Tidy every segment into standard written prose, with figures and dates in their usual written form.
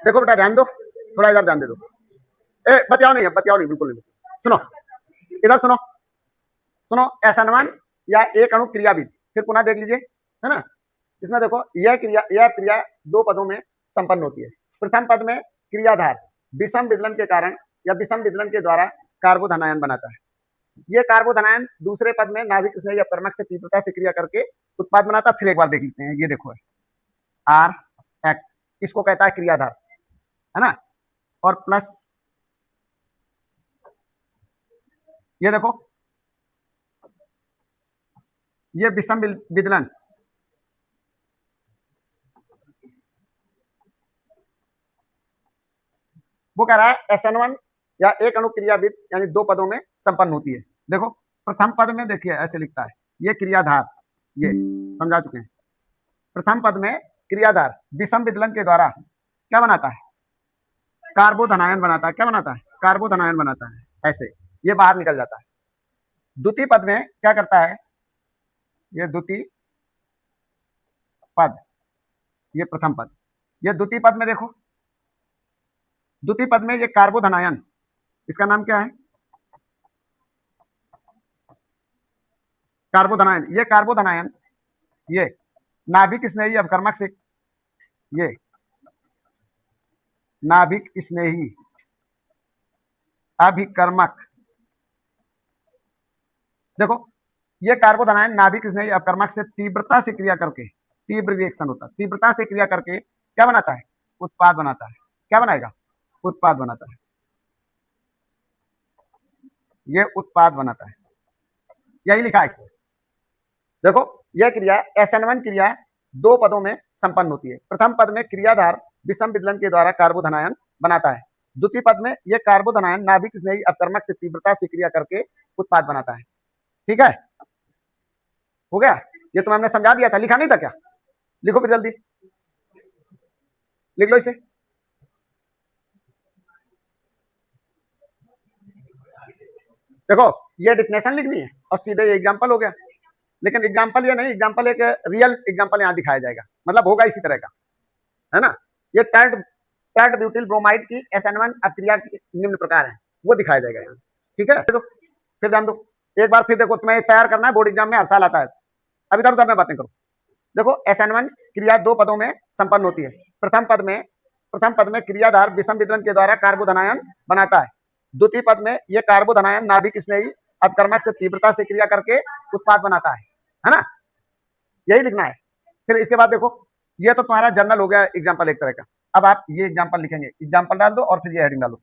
देखो बेटा ध्यान दो, थोड़ा इधर ध्यान दे दो। बतियाओ नहीं, बतियाओ नहीं, बिल्कुल नहीं। सुनो, इधर सुनो, सुनो। एसनवन या एक अणु क्रियाविद, फिर पुनः देख लीजिए, है ना। इसमें देखो यह क्रिया दो पदों में संपन्न होती है। प्रथम पद में क्रियाधार विषम विदलन के कारण या विषम विदलन के द्वारा कार्बोधनायन बनाता है। ये कार्बोधनायन दूसरे पद में नाभिक स्नेही अपकर्मक से तीव्रता से क्रिया करके उत्पाद बनाता है। फिर एक बार देख लेते हैं, ये देखो आर एक्स, इसको कहता है क्रियाधार, है ना। और प्लस ये देखो, ये विषम विदलन, वो कह रहा है SN1 या एक अणु क्रियाविद यानी दो पदों में संपन्न होती है। देखो प्रथम पद में देखिए ऐसे लिखता है, ये क्रियाधार, ये समझा चुके हैं। प्रथम पद में क्रियाधार विषम विदलन के द्वारा क्या बनाता है? कार्बोधनायन बनाता है। क्या बनाता है? कार्बोधनायन बनाता है। ऐसे ये बाहर निकल जाता है। द्वितीय पद में क्या करता है? ये द्वितीय पद, ये प्रथम पद, ये द्वितीय पद में देखो, द्वितीय पद में ये कार्बोधनायन, इसका नाम क्या है? कार्बोधनायन। ये कार्बोधनायन ये नाभिक स्नेही अपकर्मक से, ये नाभिक स्नेही अभिकर्मक, देखो ये कार्बोधनायन नाभिक स्नेही अपकर्मक से तीव्रता से क्रिया करके, तीव्र रिएक्शन होता है, तीव्रता से क्रिया करके क्या बनाता है? उत्पाद बनाता है। क्या बनाएगा? उत्पाद बनाता है। ये उत्पाद बनाता है, यही लिखा है इसमें। देखो यह क्रिया SN1 क्रिया दो पदों में संपन्न होती है। प्रथम पद में क्रियाधार विषम विदलन के द्वारा कार्बोधनायन बनाता है। द्वितीय पद में यह कार्बोधनायन नाभिक स्नेही अपकर्मक से तीव्रता से क्रिया करके उत्पाद बनाता है। ठीक है, हो गया? ये तो हमने समझा दिया था, लिखा नहीं था क्या? लिखो फिर जल्दी, लिख लो इसे। देखो ये डिफिनेशन लिखनी है और सीधे एग्जाम्पल हो गया। लेकिन एग्जाम्पल ये नहीं, एग्जाम्पल एक रियल एग्जाम्पल यहाँ दिखाया जाएगा, मतलब होगा इसी तरह का, है ना। ये टर्ट ब्यूटिल ब्रोमाइड की SN1 अपक्रिया निम्न प्रकार है, वो दिखाया जाएगा यहाँ। ठीक है, तो फिर ध्यान दो, एक बार फिर देखो, तुम्हें तैयार करना है, बोर्ड एग्जाम में हर साल आता है। अब इधर उधर में बातें करो। देखो SN1 क्रिया दो पदों में संपन्न होती है। प्रथम पद में क्रियाधार विषम विदलन के द्वारा कार्बोधनायन बनाता है। द्वितीय पद में यह कार्बोधनायन नाभिक स्नेही अपकर्मक से तीव्रता से क्रिया करके उत्पाद बनाता है ना। यही लिखना है। फिर इसके बाद देखो, ये तो तुम्हारा जर्नल हो गया एग्जाम्पल एक तरह का। अब आप ये एग्जाम्पल लिखेंगे, एग्जाम्पल डाल दो और फिर ये हेडिंग डालो,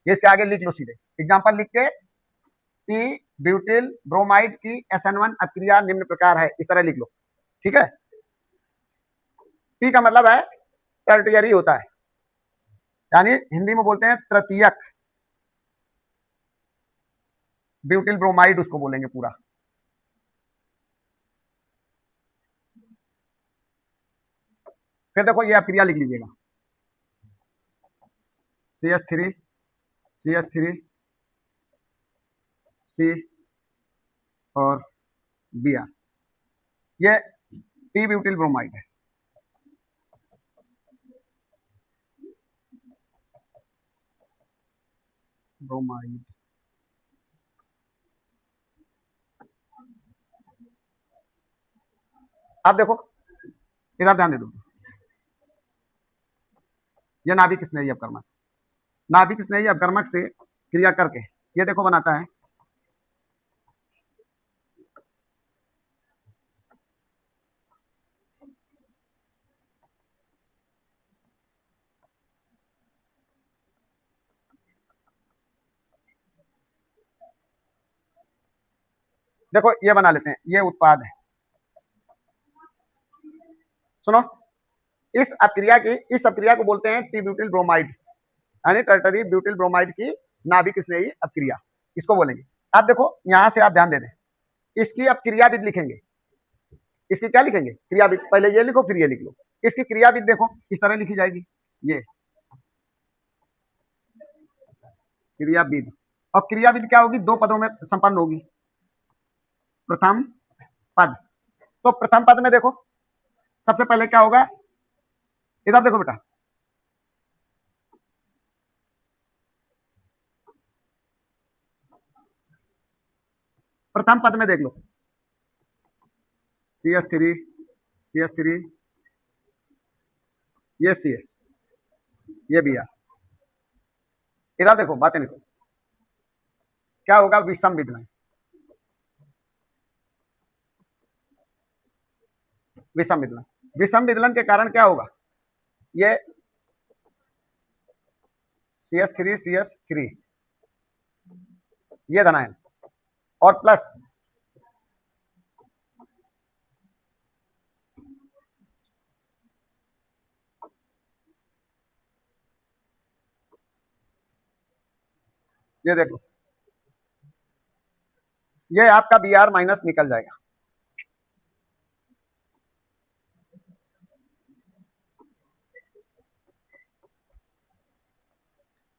ये इसके आगे लिख लो सीधे एग्जाम्पल लिख के, टी ब्यूटिल ब्रोमाइड की SN1 अपक्रिया निम्न प्रकार है, इस तरह लिख लो। ठीक है, टी का मतलब है टर्टियरी होता है, यानी हिंदी में बोलते हैं तृतीयक, ब्यूटिल ब्रोमाइड उसको बोलेंगे पूरा। फिर देखो ये अपक्रिया लिख लीजिएगा, CH3 CH3 C और Br, ये टी ब्यूटिल ब्रोमाइड है। ब्रोमाइड, अब देखो इधर ध्यान दे दो, ये नाभिक स्नेही अपकर्मक, नाभिक स्नेही अपकर्मक से क्रिया करके ये देखो बनाता है देखो ये बना लेते हैं, ये उत्पाद है। सुनो, इस अपक्रिया को बोलते हैं टी ब्यूटिल ब्रोमाइड, यानी टर्टरी ब्यूटिल ब्रोमाइड की नाभिक स्नेही अपक्रिया, इसको बोलेंगे। अब देखो यहां से आप ध्यान दे दें, इसकी अब क्रियाविद लिखेंगे, इसकी क्या लिखेंगे? क्रियाविद। पहले ये लिखो फिर ये लिख लो। इसकी क्रियाविद देखो किस तरह लिखी जाएगी, ये क्रियाविद। और क्रियाविद क्या होगी? दो पदों में संपन्न होगी। प्रथम पद, तो प्रथम पद में देखो सबसे पहले क्या होगा, इधर देखो बेटा, प्रथम पद में देख लो, CH3 CH3, ये सी है, ये भी है। इधर देखो, बातें लिखो, क्या होगा, विषम विदलन। विषम विदलन, विषम विदलन के कारण क्या होगा, ये CH3 ये धनायन और प्लस ये देखो, ये आपका Br माइनस निकल जाएगा,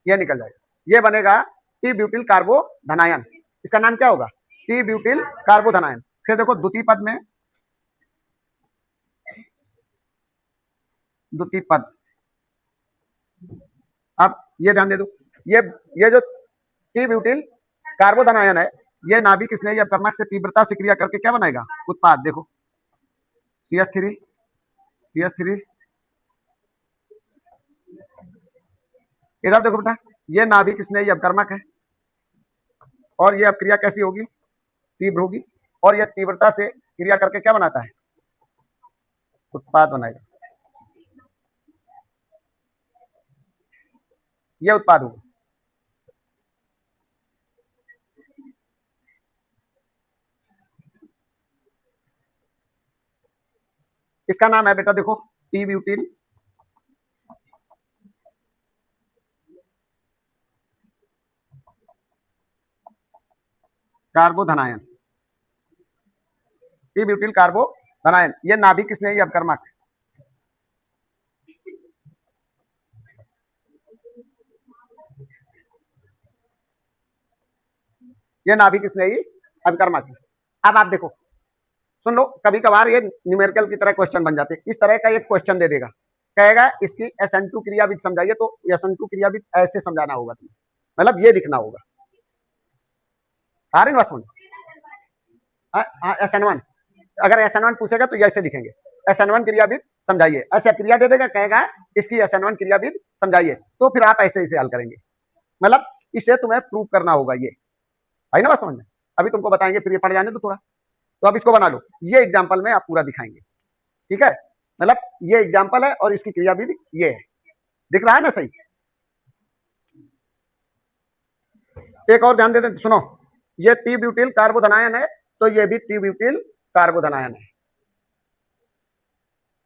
ये निकल जाएगा, ये बनेगा टी ब्यूटिल कार्बो धनायन। इसका नाम क्या होगा, टी ब्यूटिल कार्बो धनायन। फिर देखो द्वितीय पद में, द्वितीय पद, अब ये ध्यान दे दो, ये जो टी ब्यूटिल कार्बो धनायन है, ये नाभिक स्नेही अपकर्मक से तीव्रता से क्रिया करके क्या बनाएगा, उत्पाद। देखो CH3 इधर देखो बेटा, ये नाभिक स्नेही अपकर्मक है और ये अपक्रिया कैसी होगी, तीव्र होगी, और यह तीव्रता से क्रिया करके क्या बनाता है, उत्पाद बनाएगा, ये उत्पाद होगा। इसका नाम है बेटा देखो टी ब्यूटिल कार्बो धनायन, टी ब्यूटिल कार्बो धनायन, ये नाभिक स्नेही अपकर्मक, ये नाभिक स्नेही अपकर्मक। अब आप देखो, सुन लो, कभी कभार ये न्यूमेरिकल की तरह क्वेश्चन बन जाते हैं। इस तरह का एक क्वेश्चन दे देगा, कहेगा इसकी SN2 क्रियाविधि समझाइए, तो SN2 क्रियाविधि ऐसे समझाना होगा तुम्हें, मतलब ये लिखना होगा। आ रही बात समझ, SN1, अगर SN1 पूछेगा तो ऐसे लिखेंगे, SN1 क्रियाविधि समझाइए, ऐसे क्रिया दे देगा, कहेगा इसकी SN1 क्रियाविधि समझाइए, तो फिर आप ऐसे इसे हल करेंगे, मतलब इसे तुम्हें प्रूव करना होगा। ये आई ना बात समझ में, अभी तुमको बताएंगे, फिर ये पढ़ जाने तो थोड़ा, तो अब इसको बना लो, ये एग्जाम्पल में आप पूरा दिखाएंगे, ठीक है, मतलब ये एग्जाम्पल है और इसकी क्रियाविधि ये है, दिख रहा है ना सही। एक और ध्यान देते, सुनो, ये टी ब्यूटिल कार्बो धनायन है, तो ये भी टी ब्यूटिल कार्बो धनायन है।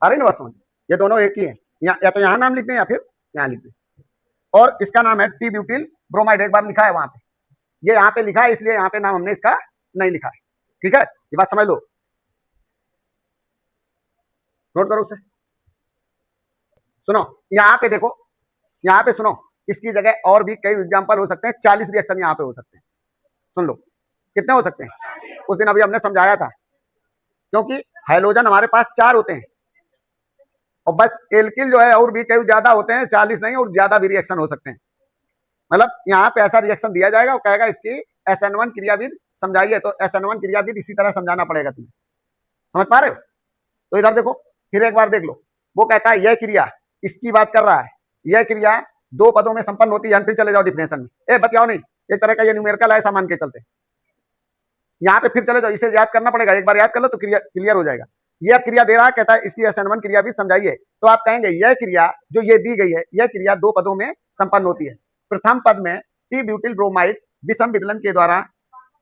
आ रही ना बात समझ, ये दोनों एक ही है, या तो यहाँ नाम लिख दें या फिर यहाँ लिख दें, और इसका नाम है टी ब्यूटिल ब्रोमाइड, एक बार लिखा है वहां पे, ये यहाँ पे लिखा है, इसलिए यहाँ पे नाम हमने इसका नहीं लिखा है, ठीक है, ये बात समझ लो, नोट करो उसे। सुनो, यहाँ पे देखो, यहाँ पे सुनो, इसकी जगह और भी कई एग्जाम्पल हो सकते हैं, 40 रिएक्शन यहाँ पे हो सकते हैं। सुन लो, कितने हो सकते हैं, उस दिन अभी हमने समझाया था, क्योंकि हाइड्रोजन हमारे पास 4 होते हैं, और बस एल्किल जो है और भी कई ज्यादा होते हैं, 40 नहीं, और ज्यादा भी रिएक्शन हो सकते हैं। मतलब यहाँ पे ऐसा रिएक्शन दिया जाएगा, वो कहेगा इसकी SN1 क्रियाविधि समझाइए, तो SN1 क्रियाविधि इसी तरह समझाना पड़ेगा तुम्हें, समझ पा रहे हो। तो इधर देखो, फिर एक बार देख लो, वो कहता है यह क्रिया, इसकी बात कर रहा है, यह क्रिया 2 पदों में संपन्न होती है। फिर चले जाओ डिफिनेशन में, बतियाओ नहीं, एक तरह का ये न्यूमेरिकल है, ऐसा मान के चलते, यहाँ पे फिर चले जाओ, इसे याद करना पड़ेगा, एक बार याद कर लो तो क्लियर हो जाएगा। यह क्रिया दे रहा है, कहता है इसकी SN1 क्रियाविधि समझाइए, तो आप कहेंगे यह क्रिया जो ये दी गई है, यह क्रिया 2 पदों में संपन्न होती है। प्रथम पद में टी ब्यूटिल ब्रोमाइड विषम विदलन के द्वारा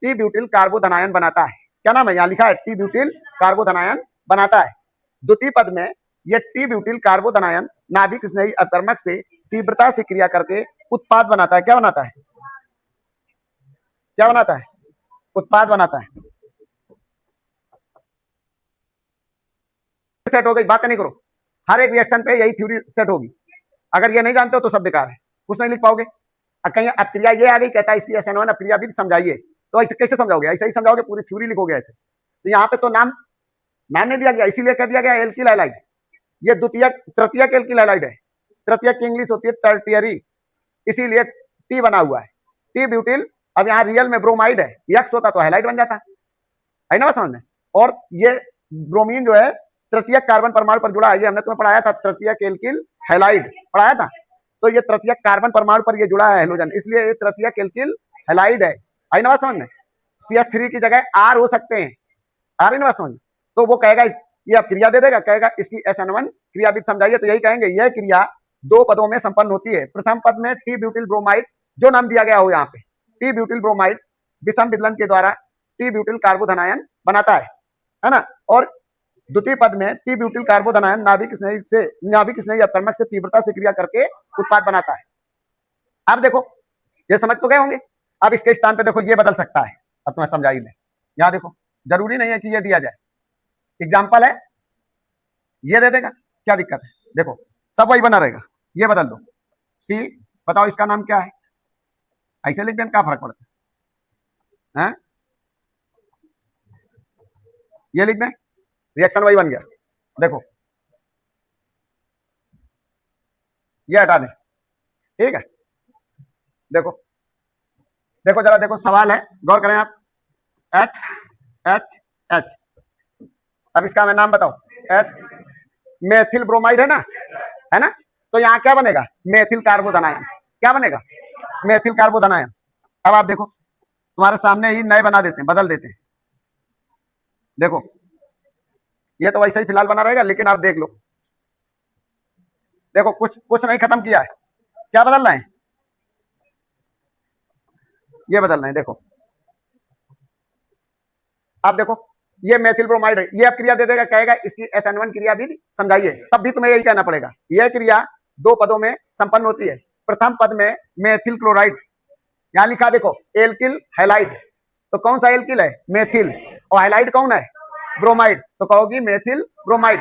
टी ब्यूटिल कार्बो धनायन बनाता है, क्या नाम है, यहाँ लिखा है टी ब्यूटिल कार्बो धनायन बनाता है। द्वितीय पद में यह टी ब्यूटिल कार्बो धनायन नाभिक स्नेही अपकर्मक से तीव्रता से क्रिया करके उत्पाद बनाता है, क्या बनाता है, क्या बनाता है, उत्पाद बनाता है। सेट हो गई, बात नहीं करो, हर एक रिएक्शन पे यही थ्योरी सेट होगी, अगर ये नहीं जानते हो तो सब बेकार है, कुछ नहीं लिख पाओगे। कहीं अक्रिया ये आ गई, कहता है इसकी SN1 अक्रिया भी समझाइए, तो ऐसे कैसे समझाओगे, ऐसे ही समझाओगे, पूरी थ्योरी लिखोगे ऐसे, तो यहाँ पे तो नाम नहीं दिया गया, इसीलिए कह दिया गया एल्किल हैलाइड, ये द्वितीयक तृतीयक एल्किल हैलाइड है, तृतीयक की इंग्लिश होती है टर्टियरी, इसीलिए टी बना हुआ है, टी ब्यूटिल। अब यहाँ रियल में ब्रोमाइड है, यक्स होता तो हैलाइड बन जाता है ना बात समझ में। और ये ब्रोमीन जो है तृतीयक कार्बन परमाणु पर जुड़ा है, ये हमने तुम्हें पढ़ाया था, तृतीयक एल्किल हैलाइड पढ़ाया था। तो ये तृतीयक कार्बन परमाणु पर ये जुड़ा है हेलोजन, इसलिए ये तृतीयक एल्किल हैलाइड है। आई ना बात समझ में। CH3 की जगह आर हो सकते हैं, आ रही ना बात समझ में। तो वो कहेगा ये अब क्रिया दे देगा, कहेगा इसकी SN1 क्रिया भी समझाइए, तो यही कहेंगे यह क्रिया दो पदों में संपन्न होती है। प्रथम पद में टी ब्यूटिल ब्रोमाइड, जो नाम दिया गया हो यहाँ पे, टी ब्यूटिल ब्रोमाइड विषम विदलन के द्वारा टी ब्यूटिल कार्बोधनायन बनाता है ना। और द्वितीय पद में टी ब्यूटिल कार्बोधनायन नाभिक स्नेही अपकर्मक से तीव्रता से क्रिया करके उत्पाद बनाता है। अब देखो ये समझ तो गए होंगे। अब इसके स्थान पे देखो ये बदल सकता है, अब तुम्हें समझाई दे। यहाँ देखो जरूरी नहीं है कि ये दिया जाए, एग्जाम्पल है ये दे देगा, क्या दिक्कत है। देखो सब वही बना रहेगा, ये बदल दो। सी बताओ इसका नाम क्या है, ऐसे लिख दें क्या फर्क पड़ता है, ये लिख दें, रिएक्शन वही बन गया। देखो ये हटा दें, ठीक है। देखो देखो जरा देखो, सवाल है, गौर करें आप। एच एच एच, अब इसका मैं नाम बताओ, एच मेथिल ब्रोमाइड है ना। तो यहाँ क्या बनेगा, मेथिल कार्बोधनायन। क्या बनेगा, मेथिल कार्बोधनायन। अब आप देखो तुम्हारे सामने ही नए बना देते हैं, बदल देते हैं। देखो ये तो वैसे ही फिलहाल बना रहेगा, लेकिन आप देख लो, देखो कुछ नहीं खत्म किया है, क्या बदलना है, ये बदलना है। देखो आप देखो ये मेथिल ब्रोमाइड है, ये अब क्रिया दे देगा, कहेगा इसकी SN1 क्रिया भी समझाइए, तब भी तुम्हें यही कहना पड़ेगा। यह क्रिया दो पदों में संपन्न होती है। प्रथम पद में मेथिल क्लोराइड, यहां लिखा देखो एल्किल हैलाइड, तो कौन सा एल्किल है, मेथिल, और हैलाइड कौन है, ब्रोमाइड, तो कहोगी मेथिल ब्रोमाइड,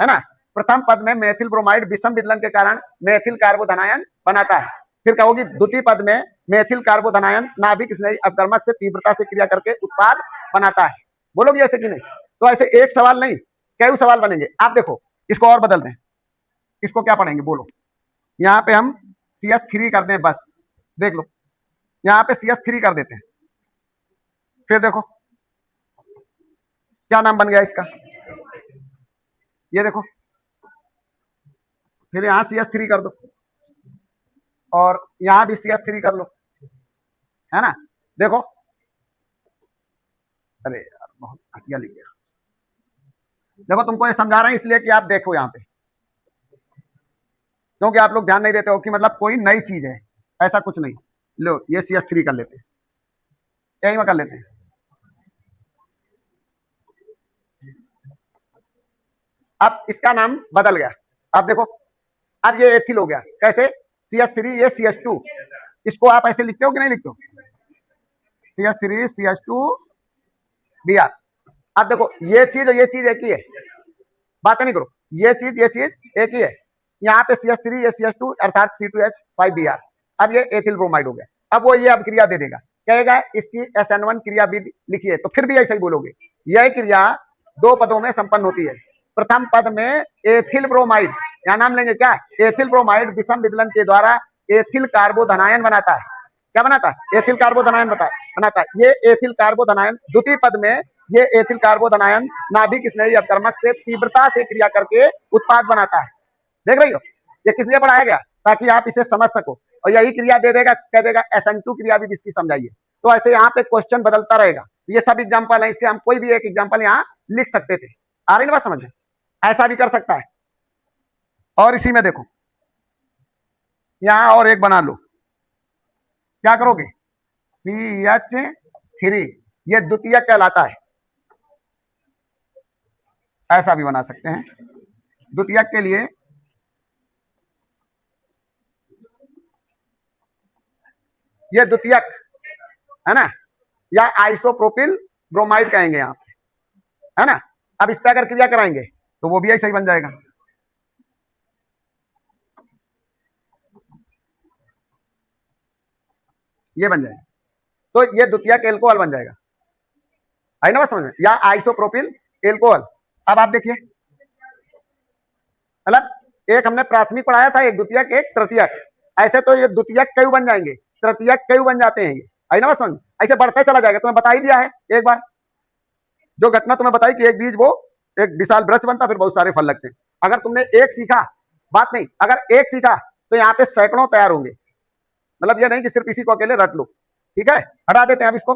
है ना। प्रथम पद में मेथिल ब्रोमाइड विषम विदलन के कारण मेथिल कार्बोधनायन बनाता है। फिर कहोगी द्वितीय पद में मेथिल कार्बोधनायन नाभिक स्नेही अपकर्मक से तीव्रता से क्रिया करके उत्पाद बनाता है। बोलोगे ऐसे कि नहीं। तो ऐसे एक सवाल नहीं, कई सवाल बनेंगे। आप देखो इसको और बदल दें, इसको क्या पढ़ेंगे बोलो, यहाँ पे हम CH3 कर दें बस, देख लो यहाँ पे CH3 कर देते हैं। फिर देखो क्या नाम बन गया इसका, ये देखो, फिर यहाँ CH3 कर दो और यहाँ भी CH3 कर लो, है ना। देखो अरे यार बहुत घटिया लिख गया। देखो तुमको ये समझा रहे हैं इसलिए कि आप देखो यहाँ पे, क्योंकि आप लोग ध्यान नहीं देते हो कि मतलब कोई नई चीज है, ऐसा कुछ नहीं। लो ये CH3 कर लेते हैं, यही में कर लेते हैं। अब इसका नाम बदल गया, अब देखो अब ये एथिल हो गया, कैसे, CH3 ये CH2, इसको आप ऐसे लिखते हो कि नहीं लिखते हो, CH3 CH2 Br। अब देखो ये चीज और ये चीज एक ही है, बातें नहीं करो, ये चीज एक ही है। यहाँ पे CH3 ये CH2 अर्थात C2H5Br। अब ये एथिल ब्रोमाइड हो गया। अब वो ये अब क्रिया दे देगा, कहेगा इसकी SN1 क्रिया भी लिखिए, तो फिर भी ऐसा ही बोलोगे। यह क्रिया दो पदों में संपन्न होती है। प्रथम पद में एथिल ब्रोमाइड, क्या नाम लेंगे, क्या, एथिल ब्रोमाइड विषम विदलन के द्वारा एथिल कार्बोधनायन बनाता है। क्या बनाता है, एथिल कार्बोधनायन बनाता है। ये एथिल कार्बोधनायन द्वितीय पद में ये एथिल कार्बोधनायन नाभिक स्नेही अपकर्मक से तीव्रता से क्रिया करके उत्पाद बनाता है। देख रही हो, ये किस लिए पढ़ाया गया, ताकि आप इसे समझ सको। और यही क्रिया दे देगा, कह देगा SN2 क्रिया भी इसकी समझाइए। तो ऐसे यहाँ पे क्वेश्चन बदलता रहेगा। ये सब एग्जाम्पल है, इसके हम कोई भी एक एग्जाम्पल यहाँ लिख सकते थे। आ रही ना बात समझ में, ऐसा भी कर सकता है। और इसी में देखो यहाँ और एक बना लो, क्या करोगे, CH3, ये द्वितीयक कहलाता है, ऐसा भी बना सकते हैं। द्वितीयक के लिए ये द्वितीयक है ना, या आइसोप्रोपिल ब्रोमाइड कहेंगे यहाँ पे, है ना। अब इस पे अगर क्रिया कराएंगे तो वो भी ऐसा ही बन जाएगा। ये बन जाएगा, तो ये द्वितीयक एल्कोहल बन जाएगा, है ना बात समझ में, या आइसोप्रोपिल एल्कोहल। अब आप देखिए मतलब एक हमने प्राथमिक पढ़ाया था, एक द्वितीयक, एक तृतीयक। ऐसे तो ये द्वितीयक कयु बन जाएंगे, तृतीयक कयु बन जाते हैं, ये आई ना बात समझ। ऐसे बढ़ते चला जाएगा। तुम्हें बता ही दिया है एक बार, जो घटना तुम्हें बताई कि एक बीज वो एक विशाल वृक्ष बनता, फिर बहुत सारे फल लगते हैं। अगर तुमने एक सीखा, बात नहीं, अगर एक सीखा तो यहाँ पे सैकड़ों तैयार होंगे। मतलब ये नहीं कि सिर्फ इसी को अकेले रट लो। ठीक है, हटा देते हैं अब इसको।